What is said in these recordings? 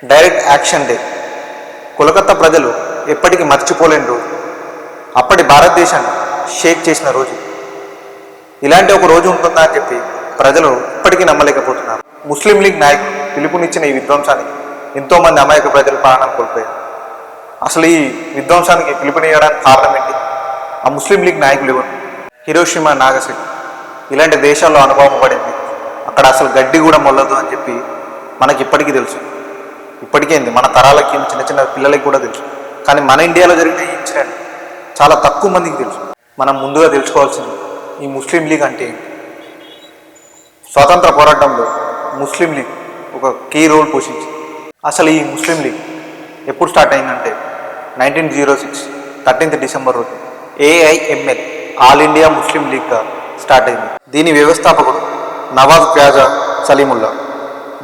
Direct action day Kolkata ప్రజలు ఎప్పటికీ మర్చిపోలేని రోజు. అప్పటి భారతదేశాన్ని షేక్ చేసిన రోజు. ఇలాంటి ఒక రోజు ఉంటుందా అని చెప్పి ప్రజలు ఇప్పటికీ నమ్మలేకపోతున్నారు. ముస్లిం లీగ్ నాయకులు పిలుపునిచ్చిన ఈ విధ్వంసానికి ఎంతోమంది అమాయక ప్రజలు ప్రాణాలు కోల్పోయారు. అసలు ఈ విధ్వంసానికి పిలుపునియడానికి కారణం ఏంటి? ఆ ముస్లిం లీగ్ నాయకులు ఎవరు? హిరోషిమా, నాగసాకి ఇలాంటి దేశాల్లో అనుభవం పడింది. అక్కడ అసలు గడ్డి కూడా మొల్లదు అని చెప్పి మనకి ఇప్పటికీ తెలుసు. ఇప్పటికేంది మన తరాలకి చిన్న చిన్న పిల్లలకి కూడా తెలుసు. కానీ మన ఇండియాలో జరిగిన ఈ ఇన్సిడెంట్ చాలా తక్కువ మందికి తెలుసు. మనం ముందుగా తెలుసుకోవాల్సింది ఈ ముస్లిం లీగ్ అంటే ఏంటి. స్వాతంత్ర పోరాటంలో ముస్లిం లీగ్ ఒక కీ రోల్ పోషించింది. అసలు ఈ ముస్లిం లీగ్ ఎప్పుడు స్టార్ట్ అయిందంటే 1906 13th డిసెంబర్ రోజు AIML ఆల్ ఇండియా ముస్లిం లీగ్గా స్టార్ట్ అయింది. దీని వ్యవస్థాపకుడు నవాబ్ ఖ్వాజా సలీముల్లా.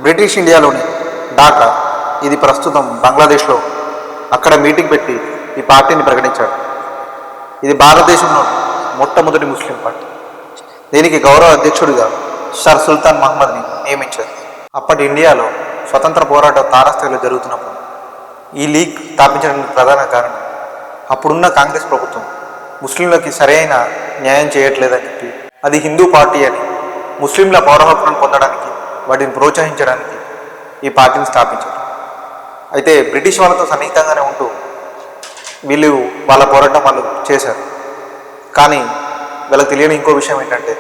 బ్రిటిష్ ఇండియాలోని ఢాకా, ఇది ప్రస్తుతం బంగ్లాదేశ్లో, అక్కడ మీటింగ్ పెట్టి ఈ పార్టీని ప్రకటించాడు. ఇది భారతదేశంలో మొట్టమొదటి ముస్లిం పార్టీ. దీనికి గౌరవ అధ్యక్షుడిగా సర్ సుల్తాన్ మహమ్మద్ని నియమించారు. అప్పటి ఇండియాలో స్వతంత్ర పోరాటం తారాస్థాయిలో జరుగుతున్నప్పుడు ఈ లీగ్ స్థాపించడానికి ప్రధాన కారణం అప్పుడున్న కాంగ్రెస్ ప్రభుత్వం ముస్లింలకి సరైన న్యాయం చేయట్లేదని చెప్పి, అది హిందూ పార్టీ అని, ముస్లింల పౌర హక్కులను పొందడానికి వాటిని ప్రోత్సహించడానికి ఈ పార్టీని స్థాపించారు. అయితే బ్రిటిష్ వాళ్ళతో సన్నిహితంగానే ఉంటూ వీళ్ళు వాళ్ళ పోరాటం వాళ్ళు చేశారు. కానీ వీళ్ళకి తెలియని ఇంకో విషయం ఏంటంటే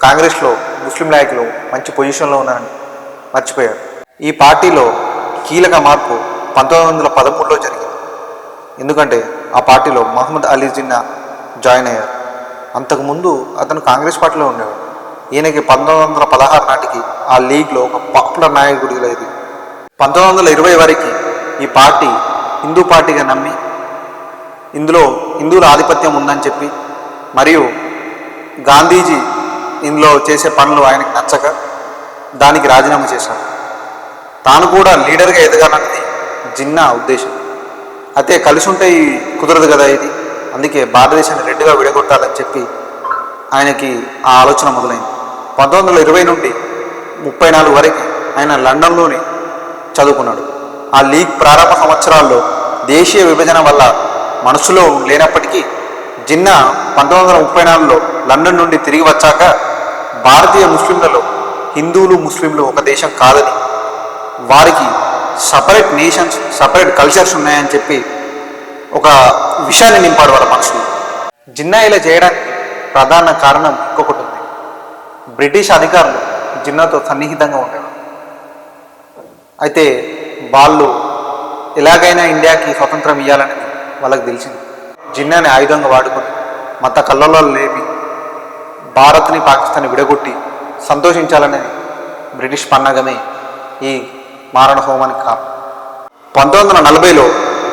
కాంగ్రెస్లో ముస్లిం నాయకులు మంచి పొజిషన్లో ఉన్నారని మర్చిపోయారు. ఈ పార్టీలో కీలక మార్పు 1913లో జరిగింది. ఎందుకంటే ఆ పార్టీలో మహమ్మద్ అలీ జిన్నా జాయిన్ అయ్యారు. అంతకుముందు అతను కాంగ్రెస్ పార్టీలో ఉండేవాడు. ఈయనకి 1916 నాటికి ఆ లీగ్లో ఒక పాపులర్ నాయకుడిగా ఇది. 1920 వరకు ఈ పార్టీ హిందూ పార్టీగా నమ్మి ఇందులో హిందువుల ఆధిపత్యం ఉందని చెప్పి, మరియు గాంధీజీ ఇందులో చేసే పనులు ఆయనకు నచ్చక దానికి రాజీనామా చేశారు. తాను కూడా లీడర్గా ఎదగాలన్నది జిన్నా ఉద్దేశం. అయితే కలిసి ఉంటే కుదరదు కదా ఇది, అందుకే భారతదేశాన్ని రెండుగా విడగొట్టాలని చెప్పి ఆయనకి ఆ ఆలోచన మొదలైంది. 1920 నుండి 34 వరకు ఆయన లండన్లోనే చదువుకున్నాడు. ఆ లీగ్ ప్రారంభ సంవత్సరాల్లో దేశీయ విభజన వల్ల మనసులో లేనప్పటికీ జిన్నా 1934లో లండన్ నుండి తిరిగి వచ్చాక భారతీయ ముస్లింలలో హిందువులు ముస్లింలు ఒక దేశం కాదని, వారికి సపరేట్ నేషన్స్, సపరేట్ కల్చర్స్ ఉన్నాయని చెప్పి ఒక విషయాన్ని నింపాడు వాళ్ళ మనసులో. జిన్నా ఇలా చేయడానికి ప్రధాన కారణం ఇంకొకటి ఉంది. బ్రిటిష్ అధికారులు జిన్నాతో సన్నిహితంగా ఉండేవారు. అయితే వాళ్ళు ఎలాగైనా ఇండియాకి స్వతంత్రం ఇవ్వాలని వాళ్ళకి తెలిసింది. జిన్నాని ఆయుధంగా వాడుకొని మత కళ్ళలో లేపి భారత్ని పాకిస్తాన్ని విడగొట్టి సంతోషించాలనేది బ్రిటిష్ పన్నాగమే ఈ మారణ హోమానికి కారణం. 1940లో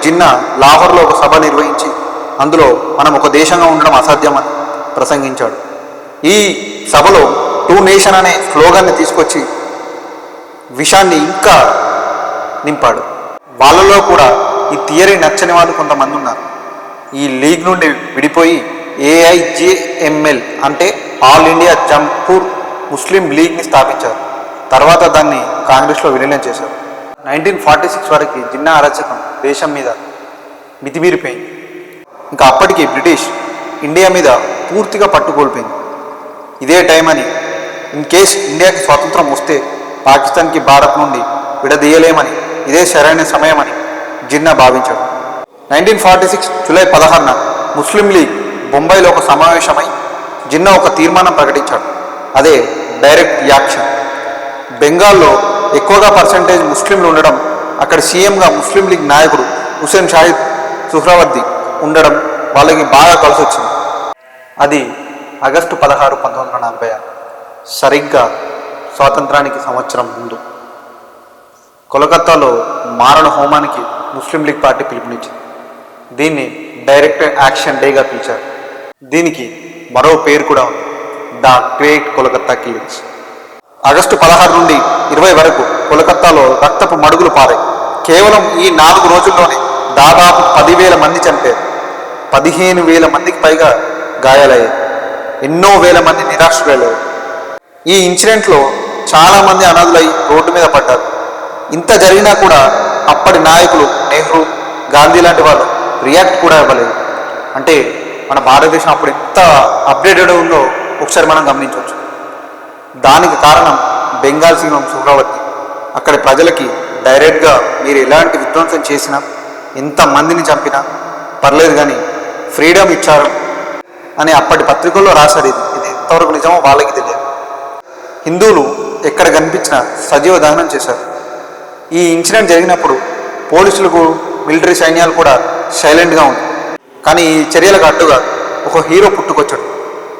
జిన్నా లాహోర్లో ఒక సభ నిర్వహించి అందులో మనం ఒక దేశంగా ఉండడం అసాధ్యమని ప్రసంగించాడు. ఈ సభలో 2 నేషన్ అనే స్లోగన్ని తీసుకొచ్చి విషయాన్ని ఇంకా నింపాడు. వాళ్ళలో కూడా ఈ థియరీ నచ్చని వాళ్ళు కొంతమంది ఉన్నారు. ఈ లీగ్ నుండి విడిపోయి AIJML అంటే ఆల్ ఇండియా జంహూర్ ముస్లిం లీగ్ని స్థాపించారు. తర్వాత దాన్ని కాంగ్రెస్లో విలీనం చేశారు. 1946 వరకు జిన్నా అరాచకం దేశం మీద మితిమీరిపోయింది. ఇంకా అప్పటికి బ్రిటిష్ ఇండియా మీద పూర్తిగా పట్టుకోల్పోయింది. ఇదే టైం అని, ఇన్ కేస్ ఇండియాకి స్వాతంత్రం వస్తే పాకిస్తాన్కి భారత్ నుండి విడదీయలేమని, ఇదే సరైన సమయమని జిన్నా భావించాడు. 1946 జూలై 16న ముస్లిం లీగ్ బొంబాయిలో ఒక సమావేశమై జిన్నా ఒక తీర్మానం ప్రకటించాడు. అదే డైరెక్ట్ యాక్షన్. బెంగాల్లో ఎక్కువగా పర్సంటేజ్ ముస్లింలు ఉండడం, అక్కడ సీఎంగా ముస్లిం లీగ్ నాయకుడు హుసేన్ షాహిద్ సుహ్రావర్ది ఉండడం వాళ్ళకి బాగా కలిసి వచ్చింది. అది ఆగస్టు 16, 1946, సరిగ్గా స్వాతంత్రానికి సంవత్సరం ముందు కోలకత్తాలో మారణ హోమానికి ముస్లిం లీగ్ పార్టీ పిలుపునిచ్చింది. దీన్ని డైరెక్ట్ యాక్షన్ డేగా పిలిచారు. దీనికి మరో పేరు కూడా ఉంది, the great Kolkata killings. August 16 నుండి 20 వరకు కోలకత్తాలో రక్తపు మడుగులు పారాయి. కేవలం ఈ 4 రోజుల్లోనే దాదాపు 10,000 మంది చనిపోయారు. 15,000 మందికి పైగా గాయాలయ్యాయి. ఎన్నో వేల మంది నిరాశ్రయులయ్యారు. ఈ ఇన్సిడెంట్లో చాలామంది అనాథులై రోడ్డు మీద పడ్డారు. ఇంత జరిగినా కూడా అప్పటి నాయకులు నెహ్రూ, గాంధీ లాంటి వాళ్ళు రియాక్ట్ కూడా ఇవ్వలేదు. అంటే మన భారతదేశం అప్పుడు ఎంత అప్డేటెడ్ ఉందో ఒకసారి మనం గమనించవచ్చు. దానికి కారణం బెంగాల్ సింహం సుహ్రావతి. అక్కడి ప్రజలకి డైరెక్ట్గా మీరు ఎలాంటి విధ్వంసం చేసినా, ఎంతమందిని చంపినా పర్లేదు కానీ ఫ్రీడమ్ ఇచ్చారు అని అప్పటి పత్రికల్లో రాశారు. ఇది ఎంతవరకు నిజమో వాళ్ళకి తెలియదు. హిందువులు ఎక్కడ కనిపించినా సజీవ దహనం చేశారు. ఈ ఇన్సిడెంట్ జరిగినప్పుడు పోలీసులకు, మిలిటరీ సైన్యాలు కూడా సైలెంట్గా ఉంది. కానీ ఈ చర్యలకు అడ్డుగా ఒక హీరో పుట్టుకొచ్చాడు.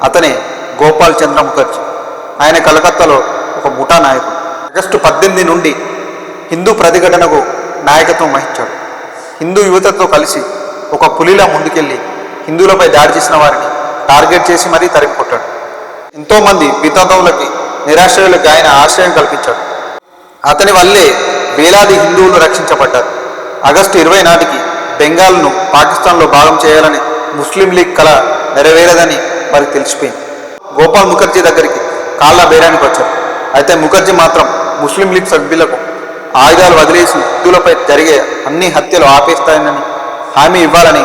అతనే గోపాల్ చంద్ర ముఖర్జీ. ఆయన కలకత్తాలో ఒక ముఠా నాయకుడు. ఆగస్టు 18 నుండి హిందూ ప్రతిఘటనకు నాయకత్వం వహించాడు. హిందూ యువతతో కలిసి ఒక పులిలా ముందుకెళ్ళి హిందువులపై దాడి చేసిన వారిని టార్గెట్ చేసి మరీ తరిమి కొట్టాడు. ఎంతోమంది వితంతువులకి, నిరాశ్రయులకి ఆయన ఆశ్రయం కల్పించాడు. అతని వల్లే వేలాది హిందువులు రక్షించబడ్డారు. ఆగస్టు 20 నాటికి బెంగాల్ను పాకిస్తాన్లో భాగం చేయాలని ముస్లిం లీగ్ కళ నెరవేరదని వారికి తెలిసిపోయింది. గోపాల్ ముఖర్జీ దగ్గరికి కాళ్ళ బేరానికి వచ్చారు. అయితే ముఖర్జీ మాత్రం ముస్లిం లీగ్ సభ్యులకు ఆయుధాలు వదిలేసి హిందువులపై జరిగే అన్ని హత్యలు ఆపేస్తాయని హామీ ఇవ్వాలని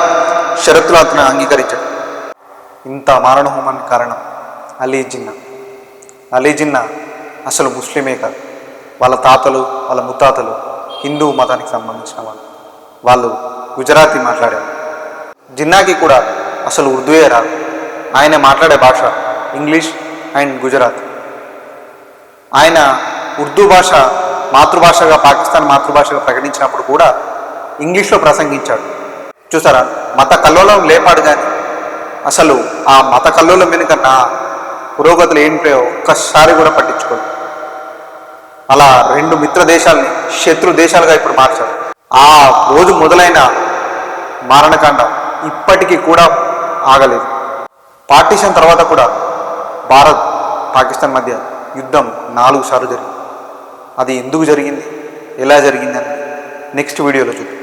షరతులు అతను అంగీకరించాడు. ఇంత మారణహోమానికి కారణం అలీ జిన్నా. అలీ జిన్నా అసలు ముస్లిమే కాదు. వాళ్ళ తాతలు, వాళ్ళ ముత్తాతలు హిందూ మతానికి సంబంధించిన వాళ్ళు గుజరాతీ మాట్లాడేవారు. జిన్నాకి కూడా అసలు ఉర్దూయే రాదు. ఆయన మాట్లాడే భాష ఇంగ్లీష్ అండ్ గుజరాతీ. ఆయన ఉర్దూ భాష మాతృభాషగా, పాకిస్తాన్ మాతృభాషగా ప్రకటించినప్పుడు కూడా ఇంగ్లీష్లో ప్రసంగించాడు. చూసారా, మత కల్లోలం లేపాడు. కానీ అసలు ఆ మత కల్లోలం వెనుక నా పురోగతులు ఏంటో ఒక్కసారి కూడా పట్టించుకోడు. అలా 2 మిత్ర దేశాలని శత్రు దేశాలుగా ఇప్పుడు మార్చాడు. ఆ రోజు మొదలైన మారణకాండ ఇప్పటికీ కూడా ఆగలేదు. పార్టీషన్ తర్వాత కూడా భారత్, పాకిస్తాన్ మధ్య యుద్ధం 4 సార్లు జరిగింది. అది ఎందుకు జరిగింది, ఎలా జరిగింది అని నెక్స్ట్ వీడియోలో చూద్దాం.